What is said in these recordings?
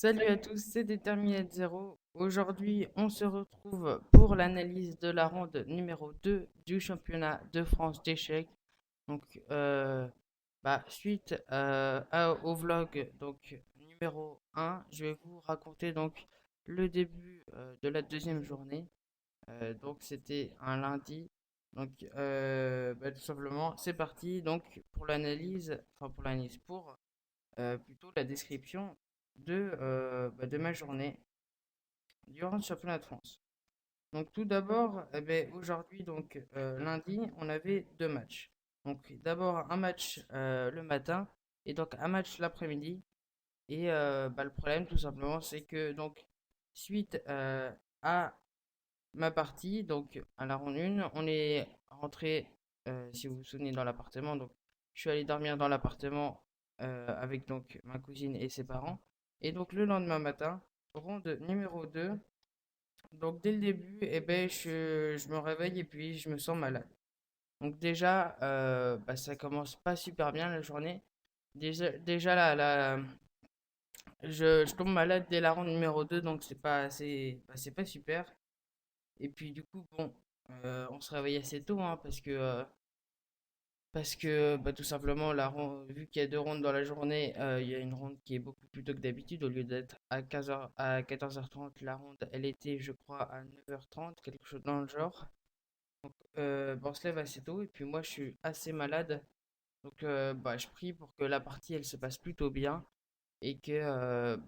Salut à tous, c'est Déterminé de Zéro. Aujourd'hui, on se retrouve pour l'analyse de la ronde numéro 2 du championnat de France d'échecs. Donc, suite au vlog numéro 1, je vais vous raconter le début de la deuxième journée. C'était un lundi. Tout simplement, c'est parti. Donc, pour plutôt la description de ma journée durant le championnat de France. Donc tout d'abord, aujourd'hui, lundi, on avait deux matchs. Donc d'abord un match le matin et donc un match l'après-midi. Et le problème tout simplement, c'est que donc suite à ma partie, donc à la ronde 1, on est rentré, si vous vous souvenez, dans l'appartement. Donc je suis allé dormir dans l'appartement avec donc ma cousine et ses parents. Et donc le lendemain matin, ronde numéro 2. Donc dès le début, je me réveille et puis je me sens malade. Donc déjà, ça commence pas super bien la journée. Déjà je tombe malade dès la ronde numéro 2, donc c'est pas super. Et puis du coup, bon, on se réveille assez tôt, hein, parce que tout simplement, vu qu'il y a deux rondes dans la journée, il y a une ronde qui est beaucoup plus tôt que d'habitude. Au lieu d'être à 15h, à 14h30, la ronde, elle était, je crois, à 9h30, quelque chose dans le genre. On se lève assez tôt et puis moi, je suis assez malade. Je prie pour que la partie, elle se passe plutôt bien et que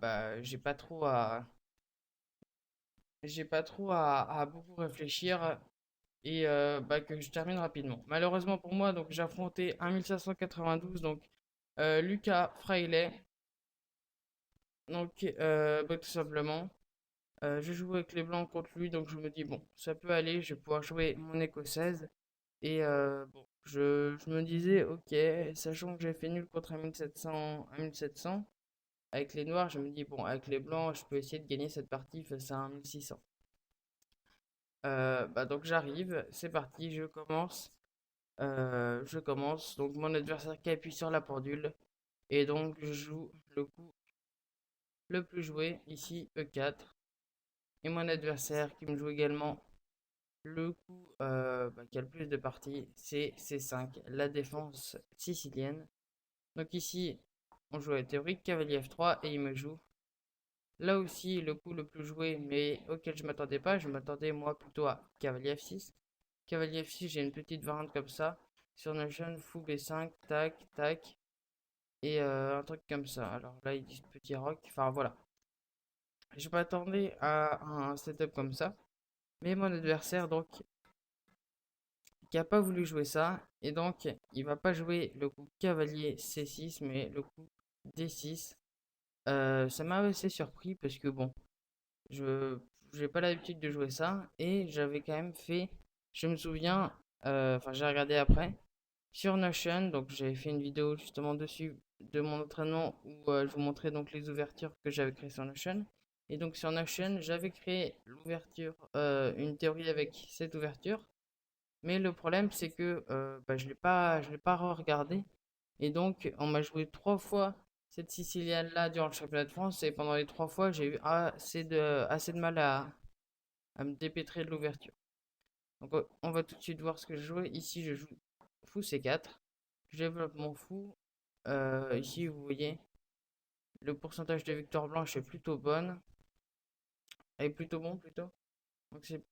j'ai pas trop à beaucoup réfléchir et que je termine rapidement. Malheureusement pour moi, donc j'ai affronté un 1592, Lucas Fraile. Tout simplement, je joue avec les blancs contre lui, donc je me dis, bon, ça peut aller, je vais pouvoir jouer mon écossaise. Et je me disais, ok, sachant que j'ai fait nul contre un 1700, avec les noirs, je me dis, bon, avec les blancs, je peux essayer de gagner cette partie face à un 1600. Donc j'arrive, c'est parti, je commence. Donc mon adversaire qui appuie sur la pendule. Et donc je joue le coup le plus joué, ici E4. Et mon adversaire qui me joue également le coup qui a le plus de parties, c'est C5, la défense sicilienne. Donc ici, on joue à la théorique, cavalier F3, et il me joue là aussi le coup le plus joué, mais auquel je m'attendais pas. Je m'attendais moi plutôt à cavalier F6. Cavalier F6, j'ai une petite variante comme ça. Sur Notion, fou B5, tac, tac. Et un truc comme ça. Alors là, ils disent petit rock. Enfin voilà. Je m'attendais à un setup comme ça. Mais mon adversaire, donc, qui a pas voulu jouer ça. Et donc, il va pas jouer le coup cavalier C6, mais le coup D6. Ça m'a assez surpris parce que bon, je j'ai pas l'habitude de jouer ça. Et j'avais quand même fait. Je me souviens, j'ai regardé après. Sur Notion, donc j'avais fait une vidéo justement dessus de mon entraînement où je vous montrais donc les ouvertures que j'avais créées sur Notion. Et donc sur Notion, j'avais créé une théorie avec cette ouverture. Mais le problème c'est que je l'ai pas re-regardé. Et donc on m'a joué trois fois cette Sicilienne là durant le championnat de France et pendant les trois fois j'ai eu assez de mal à me dépêtrer de l'ouverture. On va tout de suite voir ce que je joue. Ici je joue fou C4. Je développe mon fou. Ici, vous voyez, le pourcentage de victoire blanche est plutôt bonne. Est plutôt bon, plutôt. Donc, c'est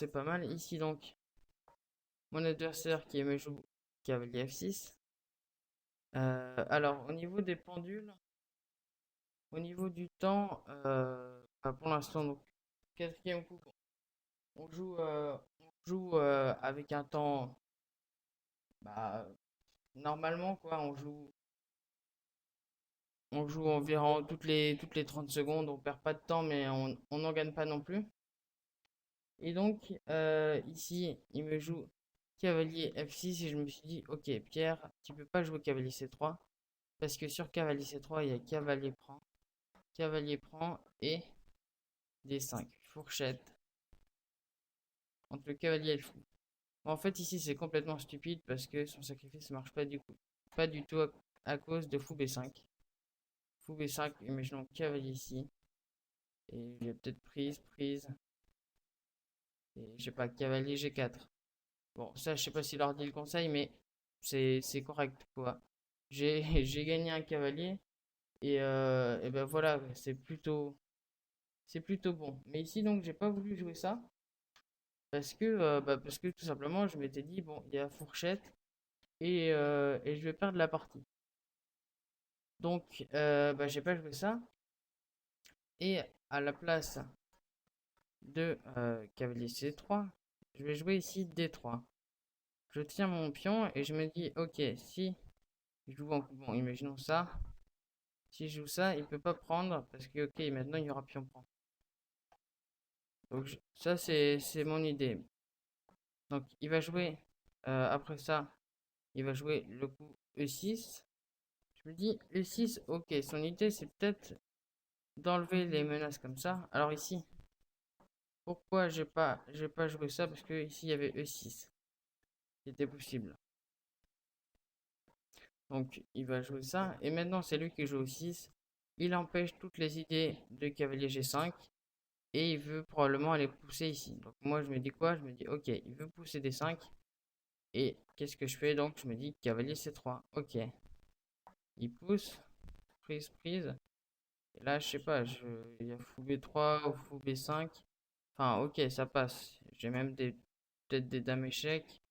pas mal. Ici, donc, mon adversaire qui me joue cavalier F6. Alors, au niveau des pendules, au niveau du temps, pour l'instant, donc, quatrième coup, on joue avec un temps, bah, normalement, quoi, on joue environ toutes les 30 secondes, on perd pas de temps, mais on n'en gagne pas non plus. Et donc, ici, il me joue cavalier F6 et je me suis dit, ok, Pierre, tu peux pas jouer cavalier C3 parce que sur cavalier C3, il y a cavalier prend et D5, fourchette entre le cavalier et le fou. En fait, ici, c'est complètement stupide parce que son sacrifice ne marche pas du coup. Pas du tout à cause de fou B5. fou B5, imaginons cavalier ici. Et j'ai peut-être prise. Et je sais pas, cavalier G4. Bon, ça, je sais pas si l'ordi le conseille, mais c'est correct, quoi. J'ai gagné un cavalier. Et ben voilà, c'est plutôt bon. Mais ici, donc, j'ai pas voulu jouer ça. Parce que tout simplement, je m'étais dit, bon, il y a fourchette. Et je vais perdre la partie. Donc, j'ai pas joué ça. Et à la place de cavalier C3, je vais jouer ici D3. Je tiens mon pion et je me dis, ok, si je joue en... Bon, imaginons ça. Si je joue ça, il peut pas prendre parce que, ok, maintenant il y aura pion prend. Donc, ça, c'est mon idée. Donc, il va jouer, après ça, il va jouer le coup E6. Je me dis, E6, ok, son idée, c'est peut-être d'enlever les menaces comme ça. Alors ici, pourquoi j'ai pas joué ça? Parce que ici, il y avait E6 qui était possible. Donc, il va jouer ça. Et maintenant, c'est lui qui joue au 6. Il empêche toutes les idées de cavalier G5. Et il veut probablement aller pousser ici. Donc, moi, je me dis quoi? Je me dis, ok, il veut pousser D5. Et qu'est-ce que je fais? Donc, je me dis cavalier C3. Ok. Il pousse. Prise. Et là, je sais pas. Il y a fou B3 ou fou B5. Enfin, ok, ça passe. J'ai même peut-être des dames échecs.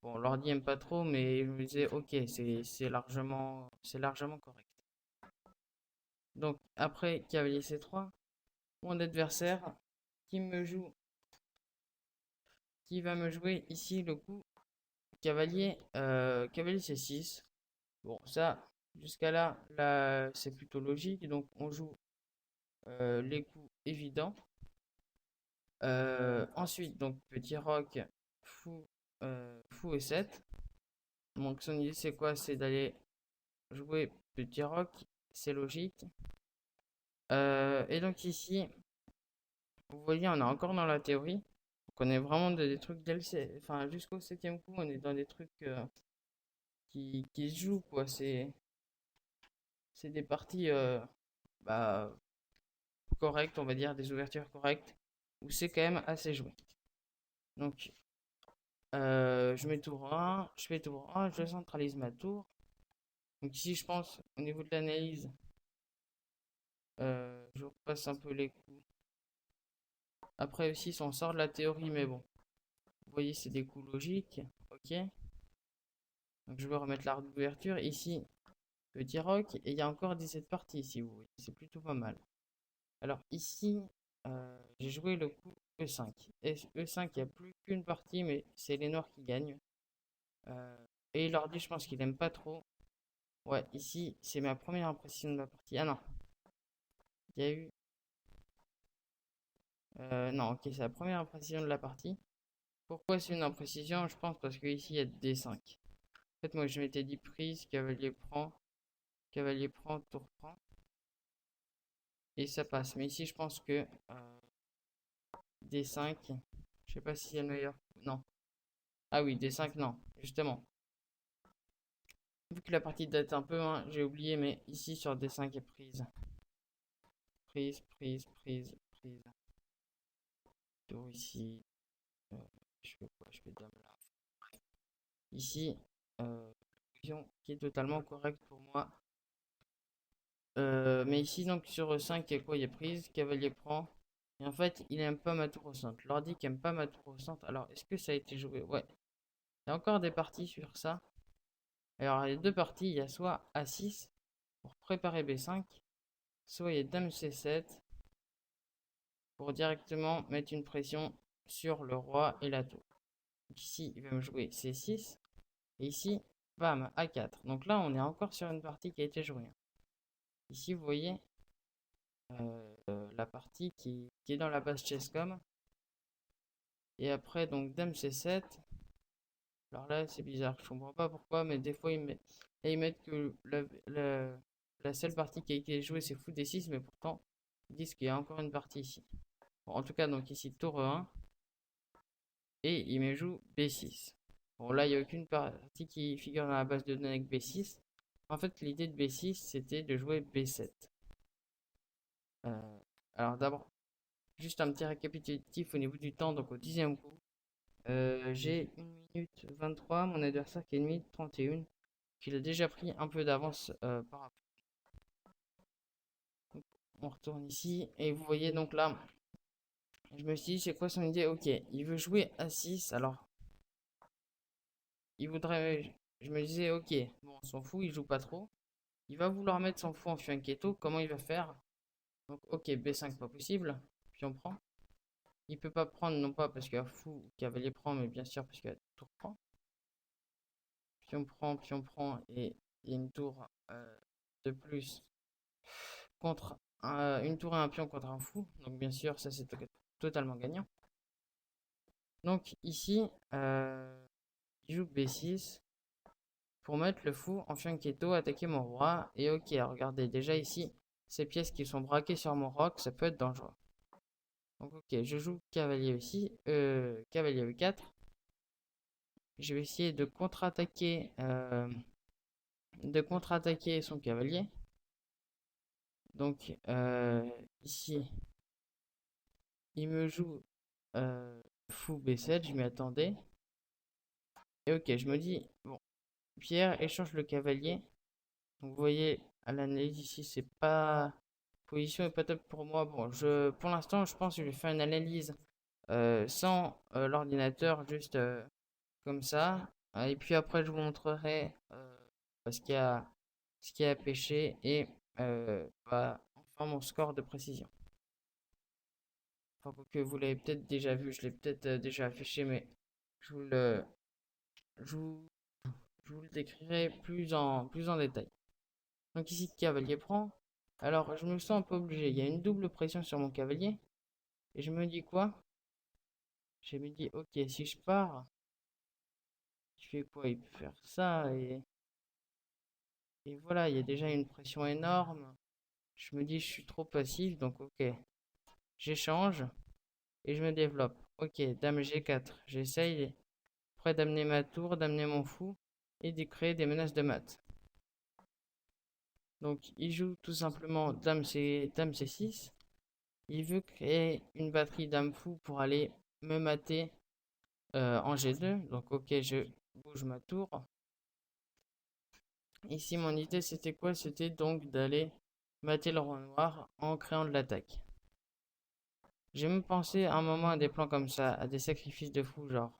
Bon, l'ordi aime pas trop, mais je me disais, ok, c'est largement correct. Donc, après cavalier C3, mon adversaire qui me joue, qui va me jouer ici le coup cavalier C6. Bon, ça, jusqu'à là, c'est plutôt logique. Donc, on joue les coups évidents. Ensuite, donc, petit roc, fou et 7. Donc, son idée, c'est quoi? C'est d'aller jouer petit roc. C'est logique. Et donc, ici, vous voyez, on est encore dans la théorie. Donc, on est vraiment dans des trucs enfin, jusqu'au septième coup, on est dans des trucs qui se jouent, quoi. C'est des parties bah, correctes, on va dire, des ouvertures correctes, où c'est quand même assez joué. Donc, je mets tour 1, je fais tour 1, je centralise ma tour. Donc ici, je pense, au niveau de l'analyse, je repasse un peu les coups. Après aussi, on sort de la théorie, mais bon. Vous voyez, c'est des coups logiques. Ok. Donc je vais remettre l'arc d'ouverture. Ici, petit roc. Et il y a encore 17 parties ici, vous voyez. C'est plutôt pas mal. Alors ici, j'ai joué le coup E5. Et E5, il n'y a plus qu'une partie, mais c'est les noirs qui gagnent. Et l'ordi, je pense qu'il aime pas trop. Ouais, ici, c'est ma première impression de la partie. Ah non, il y a eu... non, ok, c'est la première impression de la partie. Pourquoi c'est une imprécision? Je pense parce que ici, il y a D5. En fait, moi, je m'étais dit prise, cavalier prend, tour prend. Et ça passe. Mais ici, je pense que D5, je sais pas si c'est le meilleur. Non. Ah oui, D5, non. Justement. Vu que la partie date un peu, hein, j'ai oublié, mais ici sur D5 est prise. Prise. Tour ici. Euh, je fais quoi? Je fais dame là. Ici, pion qui est totalement correct pour moi. Mais ici, donc sur E5, il y a quoi? Il y a prise, cavalier prend. Et en fait, il aime pas ma tour au centre. L'ordi qui aime pas ma tour au centre. Alors, est-ce que ça a été joué? Ouais. Il y a encore des parties sur ça. Alors, il y a deux parties. Il y a soit A6 pour préparer B5, soit il y a dame C7 pour directement mettre une pression sur le roi et la tour. Donc ici, il va me jouer C6. Et ici, bam, A4. Donc là, on est encore sur une partie qui a été jouée. Ici, vous voyez la partie qui est dans la base Chesscom. Et après, donc dame C7. Alors là, c'est bizarre. Je comprends pas pourquoi, mais des fois, ils mettent que la seule partie qui a été jouée, c'est fou D6, mais pourtant, ils disent qu'il y a encore une partie ici. Bon, en tout cas, donc ici, tour 1. Et il me joue B6. Bon, là, il n'y a aucune partie qui figure dans la base de données avec B6. En fait, l'idée de B6, c'était de jouer B7. Alors d'abord, juste un petit récapitulatif au niveau du temps. Donc au 10e coup, j'ai 1 minute 23, mon adversaire qui est 1 minute 31, qu'il a déjà pris un peu d'avance par rapport. Donc, on retourne ici, et vous voyez donc là, je me suis dit, c'est quoi son idée? Ok, il veut jouer à 6, alors il voudrait. Je me disais, ok, bon, on s'en fout, il joue pas trop. Il va vouloir mettre son fou en fianchetto, comment il va faire? Donc, ok, B5, pas possible, puis on prend. Il peut pas prendre, non pas parce qu'il y a fou, cavalier prend, mais bien sûr parce qu'il y a tour prend. Puis on prend, et il y a une tour de plus contre une tour et un pion contre un fou. Donc bien sûr, ça c'est totalement gagnant. Donc ici, il joue B6 pour mettre le fou en fianchetto, attaquer mon roi. Et ok, regardez déjà ici, ces pièces qui sont braquées sur mon roc, ça peut être dangereux. Donc ok, je joue cavalier aussi, cavalier E4. Je vais essayer de contre-attaquer son cavalier. Donc ici, il me joue fou B7, je m'y attendais. Et ok, je me dis, bon, Pierre échange le cavalier. Donc vous voyez, à l'analyse ici, c'est pas... Position est pas top pour moi. Bon, pour l'instant, je pense que je vais faire une analyse sans l'ordinateur, juste comme ça. Et puis après, je vous montrerai ce qu'il y a à pêcher et enfin mon score de précision. Enfin, que vous l'avez peut-être déjà vu, je l'ai peut-être déjà affiché, mais je vous le, je vous, je vous le décrirai plus en détail. Donc ici, cavalier prend. Alors, je me sens un peu obligé. Il y a une double pression sur mon cavalier. Et je me dis quoi? Je me dis, ok, si je pars, je fais quoi? Il peut faire ça. Et voilà, il y a déjà une pression énorme. Je me dis, je suis trop passif. Donc, ok, j'échange et je me développe. Ok, dame G4. J'essaye, près d'amener ma tour, d'amener mon fou et de créer des menaces de mat. Donc, il joue tout simplement dame C6. Il veut créer une batterie dame fou pour aller me mater en G2. Donc ok, je bouge ma tour. Ici, mon idée, c'était quoi? C'était donc d'aller mater le roi noir en créant de l'attaque. J'ai même pensé à un moment à des plans comme ça, à des sacrifices de fou, genre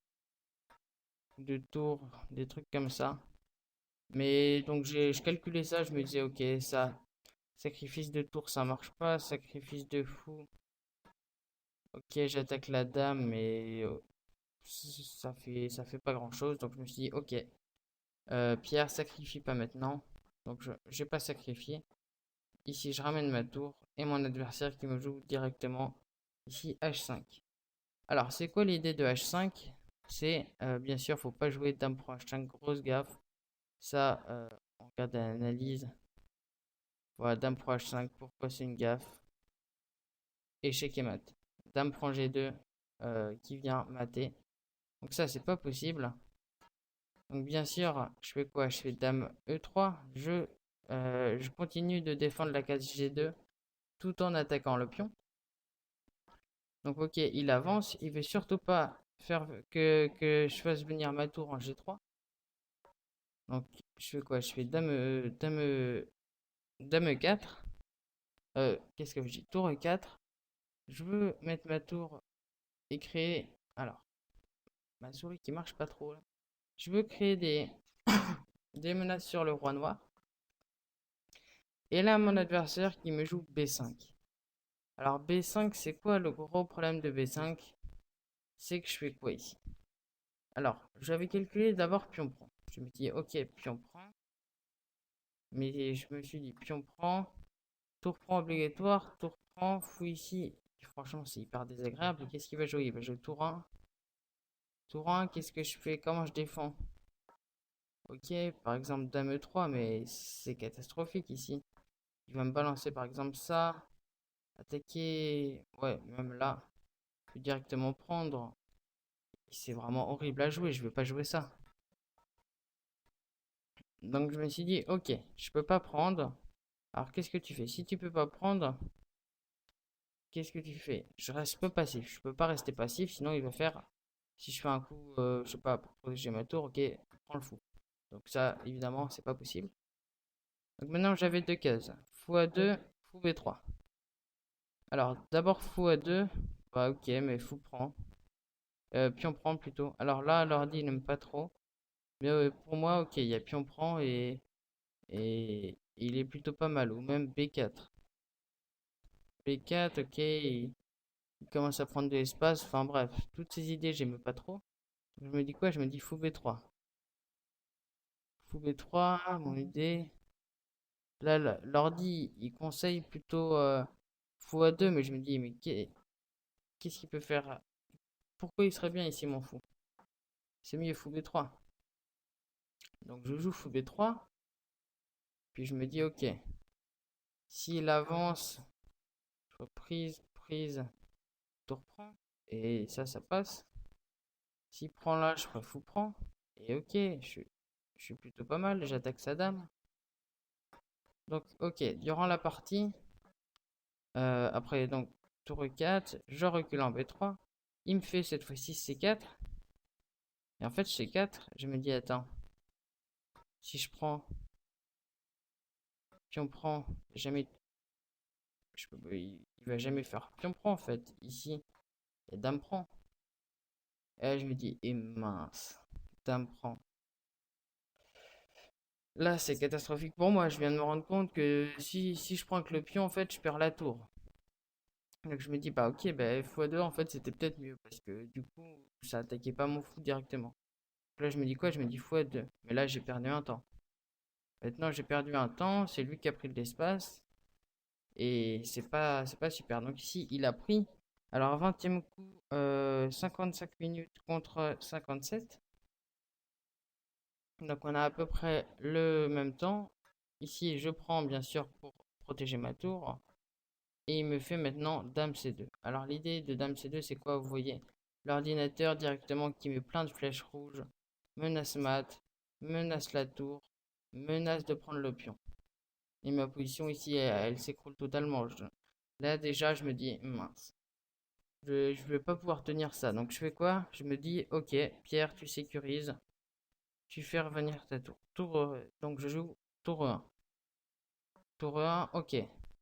de tours, des trucs comme ça. Mais donc je calculais ça, je me disais, ok, ça, sacrifice de tour, ça marche pas, sacrifice de fou. Ok, j'attaque la dame, mais ça fait pas grand chose. Donc je me suis dit, ok, Pierre sacrifie pas maintenant. Donc j'ai pas sacrifié. Ici, je ramène ma tour et mon adversaire qui me joue directement ici H5. Alors, c'est quoi l'idée de H5? C'est bien sûr, faut pas jouer dame prend H5, grosse gaffe. Ça, on regarde l'analyse. Voilà, dame prend H5, pourquoi c'est une gaffe? Échec et mat. Dame prend G2 qui vient mater. Donc ça, c'est pas possible. Donc bien sûr, je fais quoi? Je fais dame E3. Je continue de défendre la case G2 tout en attaquant le pion. Donc ok, il avance. Il veut surtout pas faire que je fasse venir ma tour en G3. Donc je fais quoi? Je fais dame E4. Qu'est-ce que je dis? Tour E4. Je veux mettre ma tour et créer... Alors, ma souris qui marche pas trop là. Je veux créer des menaces sur le roi noir. Et là, mon adversaire qui me joue B5. Alors B5, c'est quoi le gros problème de B5? C'est que je fais quoi ici? Alors, j'avais calculé d'abord pion prend. Je me dis, ok, pion prend. Mais je me suis dit, pion prend, tour prend obligatoire, tour prend, fou ici. Franchement, c'est hyper désagréable. Qu'est-ce qu'il va jouer? Il va jouer tour 1. Tour 1, qu'est-ce que je fais? Comment je défends? Ok, par exemple, dame E3, mais c'est catastrophique ici. Il va me balancer par exemple ça. Attaquer. Ouais, même là. Je peux directement prendre. C'est vraiment horrible à jouer. Je vais pas jouer ça. Donc je me suis dit, ok, je peux pas prendre. Alors qu'est-ce que tu fais? Si tu peux pas prendre, qu'est-ce que tu fais? Je reste pas passif. Je peux pas rester passif, sinon il va faire. Si je fais un coup, je sais pas, pour protéger ma tour, ok, prends le fou. Donc ça, évidemment, c'est pas possible. Donc maintenant, j'avais deux cases. Fou A2, fou B3. Alors, d'abord fou A2. Bah ok, mais fou prend. Pion prend plutôt. Alors là, l'ordi n'aime pas trop. Mais pour moi, ok, il y a pion prend et il est plutôt pas mal. Ou même B4. B4, ok, il commence à prendre de l'espace. Enfin bref, toutes ces idées, j'aime pas trop. Je me dis quoi? Je me dis fou B3. Fou B3, mon idée. Là, l'ordi, il conseille plutôt fou A2, mais je me dis, mais qu'est-ce qu'il peut faire? Pourquoi il serait bien ici, mon fou? C'est mieux fou B3. Donc je joue fou B3, puis je me dis, ok, s'il avance, je reprise, prise, tour prend, et ça passe. S'il prend là, je ferai fou prend, et ok, je suis plutôt pas mal, j'attaque sa dame. Donc ok, durant la partie, après donc tour E4, je recule en B3, il me fait cette fois-ci C4, et en fait C4, je me dis, attends, si je prends, pion prend, jamais, il va jamais faire pion prend en fait, ici. Et dame prend. Et là, je me dis, et mince, dame prend. Là, c'est catastrophique pour moi. Je viens de me rendre compte que si je prends que le pion, en fait, je perds la tour. Donc je me dis, bah ok, bah x2, en fait, c'était peut-être mieux. Parce que du coup, ça attaquait pas mon fou directement. Là, je me dis quoi? Je me dis x2. Mais là, j'ai perdu un temps. Maintenant, j'ai perdu un temps. C'est lui qui a pris de l'espace. Et c'est pas super. Donc ici, il a pris. Alors, 20e coup, 55 minutes contre 57. Donc on a à peu près le même temps. Ici, je prends bien sûr pour protéger ma tour. Et il me fait maintenant Dame C2. Alors l'idée de Dame C2, c'est quoi? Vous voyez l'ordinateur directement qui met plein de flèches rouges, menace mat, menace la tour, menace de prendre le pion. Et ma position ici, elle s'écroule totalement. Là déjà, je me dis, mince, je vais pas pouvoir tenir ça. Donc je fais quoi? Je me dis, ok, Pierre, tu sécurises. Tu fais revenir ta tour. Donc je joue tour 1. Tour 1, ok.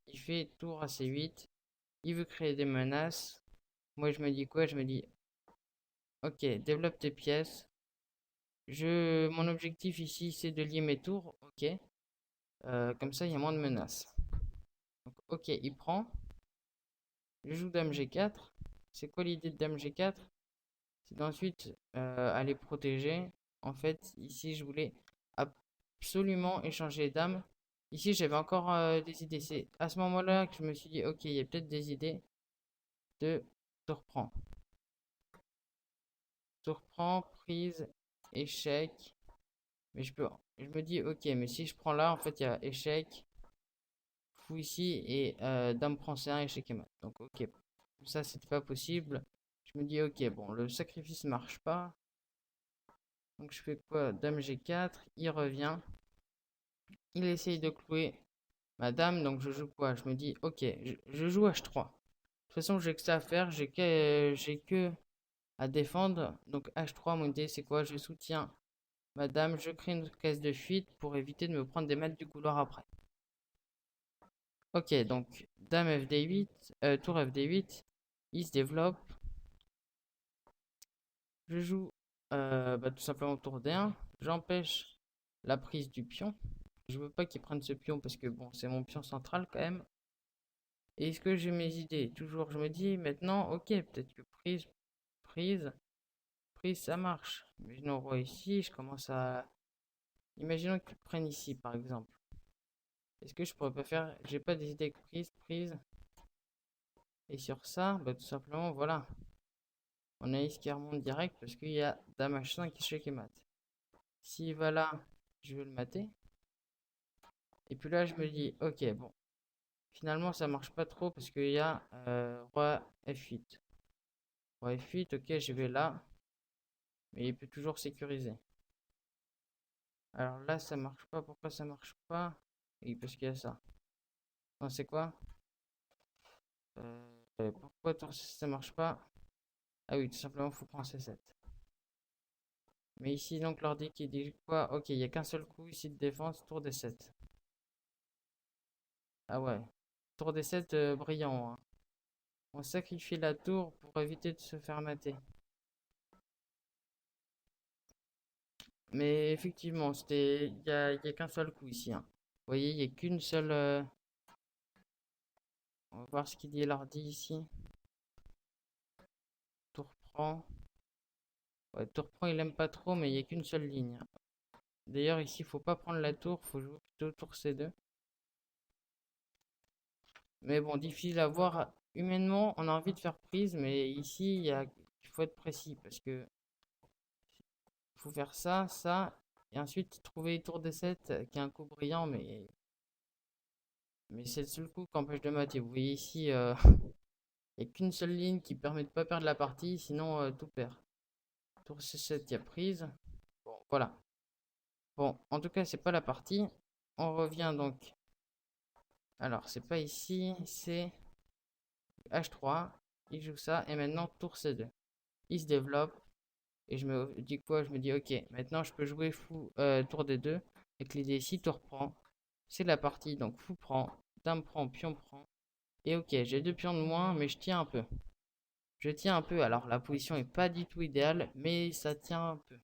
Il fait tour à C8. Il veut créer des menaces. Moi je me dis quoi? Je me dis, ok, développe tes pièces. Mon objectif ici c'est de lier mes tours. Ok. Comme ça il y a moins de menaces. Donc, ok, il prend. Je joue Dame G4. C'est quoi l'idée de Dame G4? C'est d'ensuite aller protéger. En fait, ici je voulais absolument échanger les dames. Ici, j'avais encore des idées. C'est à ce moment-là que je me suis dit, ok, il y a peut-être des idées de tour reprend. Tour reprend, prise, échec. Mais je me dis, ok, mais si je prends là, en fait, il y a échec, fou ici, et dame prend C1, échec et mat. Donc, ok, ça, c'était pas possible. Je me dis, ok, bon, le sacrifice marche pas. Donc, je fais quoi? Dame G4, il revient. Il essaye de clouer ma dame, donc je joue quoi? Je me dis, ok, je joue H3. De toute façon, j'ai que ça à faire, j'ai que à défendre. Donc H3, mon idée, c'est quoi? Je soutiens ma dame, je crée une case de fuite pour éviter de me prendre des maîtres du couloir après. Ok, donc dame FD8, tour FD8, il se développe. Je joue bah, tout simplement tour D1. J'empêche la prise du pion. Je veux pas qu'il prenne ce pion parce que bon, c'est mon pion central quand même. Et est-ce que j'ai mes idées? Toujours, je me dis maintenant, ok, peut-être que prise, prise, ça marche. Mais je l'envoie ici, je commence à. Imaginons qu'ils prennent ici, par exemple. Est-ce que je pourrais pas faire. J'ai pas des idées avec prise, prise. Et sur ça, bah, tout simplement, voilà. On a ici qui remonte direct parce qu'il y a Dame H5 échec et mat. S'il va là, je vais le mater. Et puis là, je me dis, ok, bon. Finalement, ça marche pas trop parce qu'il y a Roi F8. Roi F8, ok, je vais là. Mais il peut toujours sécuriser. Alors là, ça marche pas. Pourquoi ça marche pas? Et parce qu'il y a ça. Non, c'est quoi? Pourquoi tour C7 ça marche pas? Ah oui, tout simplement, faut prendre C7. Mais ici, donc, l'ordi qui dit quoi? Ok, il n'y a qu'un seul coup ici de défense, tour D7. Ah ouais, tour D7 brillant, hein. On sacrifie la tour pour éviter de se faire mater. Mais effectivement, il y a qu'un seul coup ici, hein. Vous voyez, il n'y a qu'une seule. On va voir ce qu'il dit l'ordi ici. Tour prend. Ouais, tour prend, il aime pas trop, mais il n'y a qu'une seule ligne. D'ailleurs, ici, il faut pas prendre la tour, faut jouer plutôt tour C2. Mais bon, difficile à voir. Humainement, on a envie de faire prise, mais ici, il faut être précis parce que faut faire ça, ça, et ensuite trouver tour D7 qui est un coup brillant, mais c'est le seul coup qui empêche de mater. Vous voyez ici, il n'y a qu'une seule ligne qui permet de pas perdre la partie, sinon tout perd. Tour C7, il y a prise. Bon, voilà. Bon, en tout cas, c'est pas la partie. On revient donc. Alors, c'est pas ici, c'est H3. Il joue ça, et maintenant tour C2. Il se développe, et je me dis quoi? Je me dis, ok, maintenant je peux jouer fou tour D2. Avec l'idée ici, tour prend. C'est la partie, donc fou prend, dame prend, pion prend. Et ok, j'ai deux pions de moins, mais je tiens un peu. Je tiens un peu, alors la position est pas du tout idéale, mais ça tient un peu.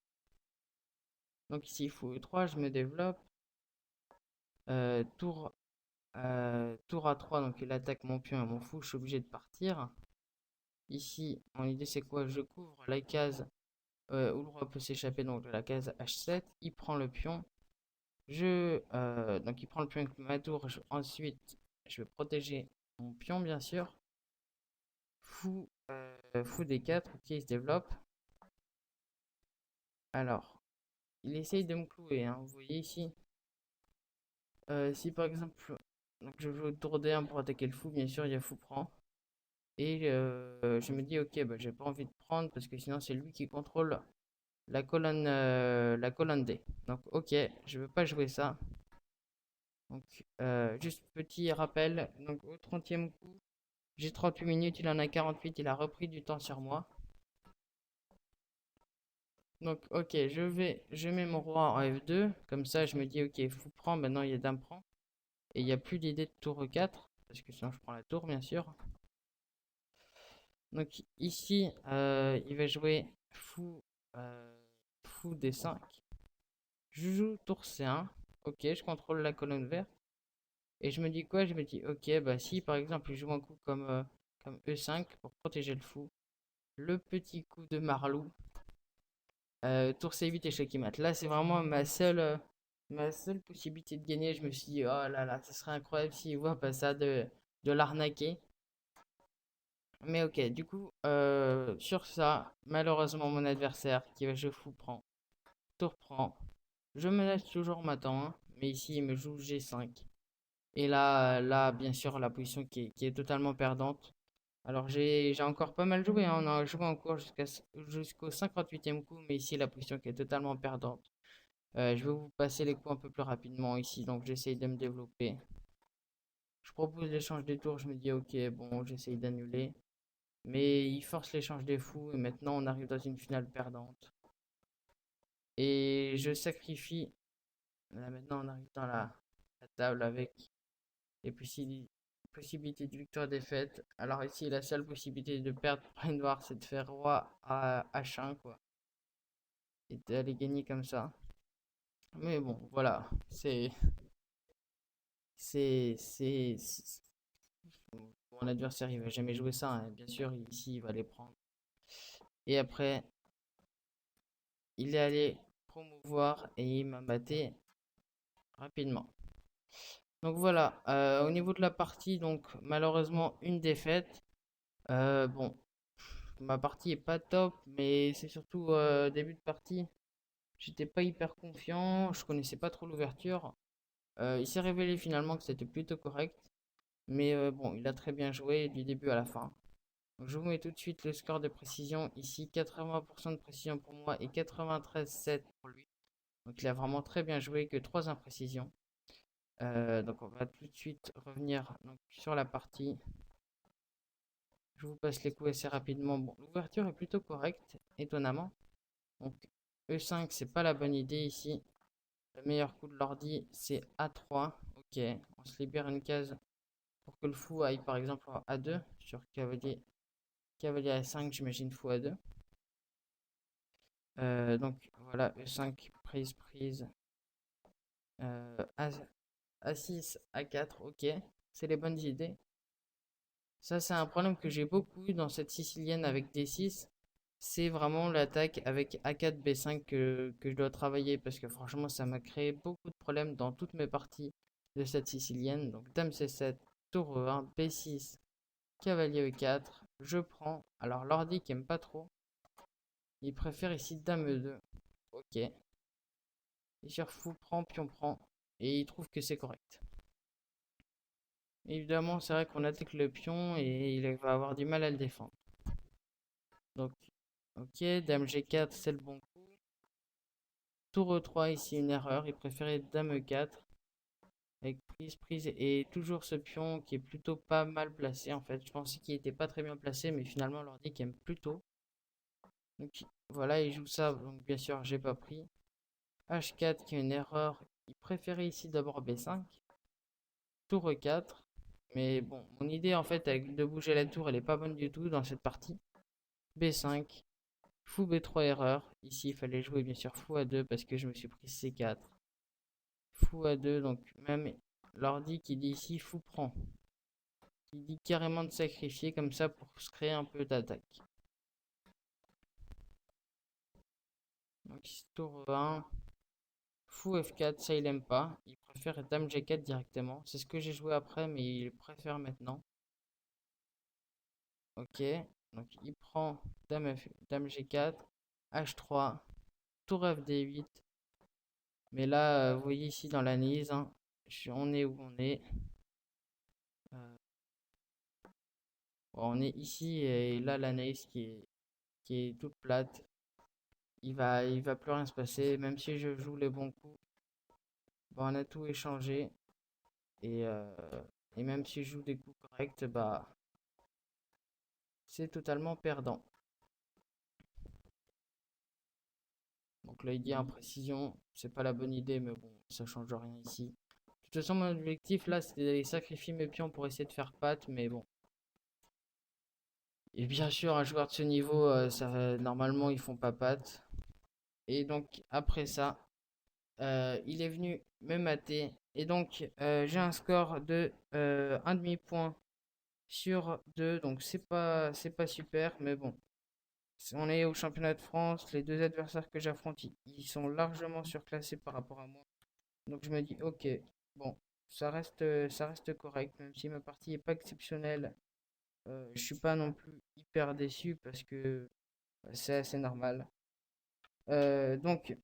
Donc ici, fou E3, je me développe. Tour, tour A3, donc il attaque mon pion et mon fou, je suis obligé de partir. Ici, mon idée c'est quoi? Je couvre la case où le roi peut s'échapper, donc de la case H7. Il prend le pion. Donc il prend le pion avec ma tour. Ensuite, je vais protéger mon pion, bien sûr. Fou D4, ok, il se développe. Alors, il essaye de me clouer, hein, vous voyez ici. Si par exemple, donc je joue tour D1 pour attaquer le fou, bien sûr, il y a fou prend. Et je me dis, ok, bah, j'ai pas envie de prendre parce que sinon c'est lui qui contrôle la colonne D. Donc, ok, je veux pas jouer ça. Donc, juste petit rappel. Donc, au 30e coup, j'ai 38 minutes, il en a 48, il a repris du temps sur moi. Donc, ok, je mets mon roi en F2. Comme ça, je me dis, ok, fou prend, maintenant il y a dame prend. Et il n'y a plus d'idée de tour E4, parce que sinon je prends la tour, bien sûr. Donc ici, il va jouer fou D5. Je joue tour C1. Ok, je contrôle la colonne verte. Et je me dis quoi? Je me dis, ok, bah si par exemple il joue un coup comme E5 pour protéger le fou. Le petit coup de Marlou. Tour C8 et checkmate. Là, c'est vraiment ma seule possibilité de gagner. Je me suis dit, oh là là, ce serait incroyable s'il voit pas ça de l'arnaquer. Mais ok, du coup, sur ça, malheureusement, mon adversaire qui va jouer fou prend, tour prend. Je me laisse toujours m'attendre, hein, mais ici, il me joue G5. Et là, bien sûr, la position qui est totalement perdante. Alors, j'ai encore pas mal joué, hein, on a joué encore jusqu'au 58e coup, mais ici, la position qui est totalement perdante. Je vais vous passer les coups un peu plus rapidement ici, donc j'essaye de me développer. Je propose l'échange des tours, je me dis, ok, bon, j'essaye d'annuler. Mais il force l'échange des fous et maintenant on arrive dans une finale perdante. Et je sacrifie. Là maintenant on arrive dans la table avec les possibilités de victoire et défaite. Alors ici la seule possibilité de perdre pour une noire c'est de faire roi à H1 quoi. Et d'aller gagner comme ça. Mais bon voilà. Mon adversaire il va jamais jouer ça, hein. Bien sûr ici il va les prendre. Et après il est allé promouvoir et il m'a battu rapidement. Donc voilà, au niveau de la partie, donc malheureusement une défaite. Bon, ma partie est pas top, mais c'est surtout début de partie. J'étais pas hyper confiant, je connaissais pas trop l'ouverture. Il s'est révélé finalement que c'était plutôt correct, mais bon, il a très bien joué du début à la fin. Donc je vous mets tout de suite le score de précision. Ici, 80% de précision pour moi et 93,7 pour lui. Donc il a vraiment très bien joué, que 3 imprécisions. Donc on va tout de suite revenir donc, sur la partie. Je vous passe les coups assez rapidement. Bon, l'ouverture est plutôt correcte, étonnamment. Donc E5, c'est pas la bonne idée ici. Le meilleur coup de l'ordi, c'est A3. Ok, on se libère une case pour que le fou aille par exemple en A2 sur cavalier, cavalier A5, j'imagine fou A2. Donc voilà, E5, prise, prise. A6, A4, ok. C'est les bonnes idées. Ça, c'est un problème que j'ai beaucoup eu dans cette sicilienne avec D6. C'est vraiment l'attaque avec A4, B5 que je dois travailler parce que franchement, ça m'a créé beaucoup de problèmes dans toutes mes parties de cette sicilienne. Donc, Dame C7, Tour E1, B6, Cavalier E4. Je prends. Alors, l'ordi qui aime pas trop, il préfère ici Dame E2. Ok. Et sur Fou prend, Pion prend. Et il trouve que c'est correct. Évidemment, c'est vrai qu'on attaque le pion et il va avoir du mal à le défendre. Donc, ok, Dame G4, c'est le bon coup. Tour E3, ici une erreur. Il préférait Dame E4. Avec prise, prise et toujours ce pion qui est plutôt pas mal placé en fait. Je pensais qu'il était pas très bien placé, mais finalement l'ordi qui aime plutôt. Donc voilà, il joue ça. Donc bien sûr, j'ai pas pris. H4 qui est une erreur. Il préférait ici d'abord B5. Tour E4. Mais bon, mon idée en fait avec de bouger la tour, elle est pas bonne du tout dans cette partie. B5. Fou B3 erreur. Ici, il fallait jouer bien sûr fou A2 parce que je me suis pris C4. Fou A2, donc même l'ordi qui dit ici fou prend. Il dit carrément de sacrifier comme ça pour se créer un peu d'attaque. Donc ici tour 1. Fou F4, ça il aime pas. Il préfère Dame G4 directement. C'est ce que j'ai joué après, mais il préfère maintenant. Ok. Donc il prend Dame G4, H3, Tour FD8. Mais là, vous voyez ici dans l'analyse, hein, on est où on est. Euh, bon, on est ici et là l'analyse qui est toute plate. Il va plus rien se passer, même si je joue les bons coups. Bon, on a tout échangé. Et, euh, et même si je joue des coups corrects, bah, c'est totalement perdant. Donc là, il dit imprécision, c'est pas la bonne idée, mais bon, ça change rien ici. De toute façon, mon objectif là, c'était d'aller sacrifier mes pions pour essayer de faire patte, mais bon. Et bien sûr, un joueur de ce niveau, normalement, ils font pas patte. Et donc, après ça, il est venu me mater. Et donc, j'ai un score de 1 demi-point sur 2, donc c'est pas super, mais bon. On est au championnat de France, les deux adversaires que j'affronte, ils sont largement surclassés par rapport à moi. Donc je me dis, ok, bon, ça reste correct, même si ma partie est pas exceptionnelle. Je suis pas non plus hyper déçu parce que c'est assez normal. Donc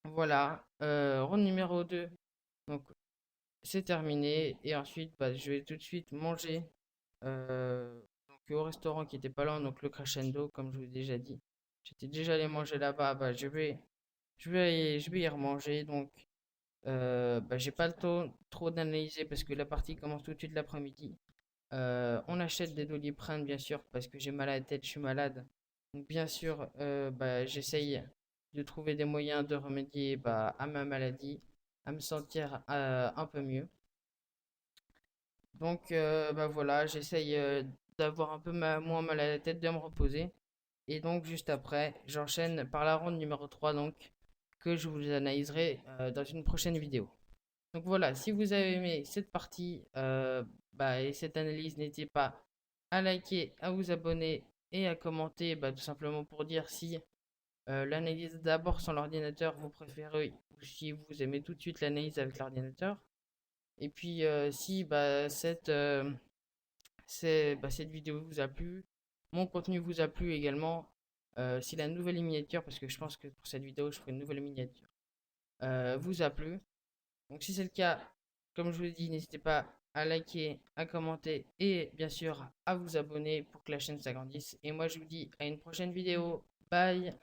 voilà, round numéro 2. Donc c'est terminé et ensuite bah, je vais tout de suite manger donc au restaurant qui était pas loin, donc le Crescendo, comme je vous ai déjà dit. J'étais déjà allé manger là-bas, bah, je vais y remanger. Donc bah, j'ai pas le temps trop d'analyser parce que la partie commence tout de suite l'après-midi. On achète des Doliprane bien sûr parce que j'ai mal à la tête, je suis malade. Donc bien sûr, bah, j'essaye de trouver des moyens de remédier bah, à ma maladie, à me sentir un peu mieux. Donc bah voilà, j'essaye d'avoir un peu moins mal à la tête, de me reposer. Et donc juste après, j'enchaîne par la ronde numéro 3 donc, que je vous analyserai dans une prochaine vidéo. Donc voilà, si vous avez aimé cette partie bah, et cette analyse, n'hésitez pas à liker, à vous abonner et à commenter bah, tout simplement pour dire si l'analyse d'abord sans l'ordinateur vous préférez ou si vous aimez tout de suite l'analyse avec l'ordinateur. Et puis si bah, cette vidéo vous a plu, mon contenu vous a plu également, si la nouvelle miniature, parce que je pense que pour cette vidéo je ferai une nouvelle miniature, vous a plu. Donc si c'est le cas, comme je vous l'ai dit, n'hésitez pas à liker, à commenter et bien sûr à vous abonner pour que la chaîne s'agrandisse. Et moi je vous dis à une prochaine vidéo. Bye!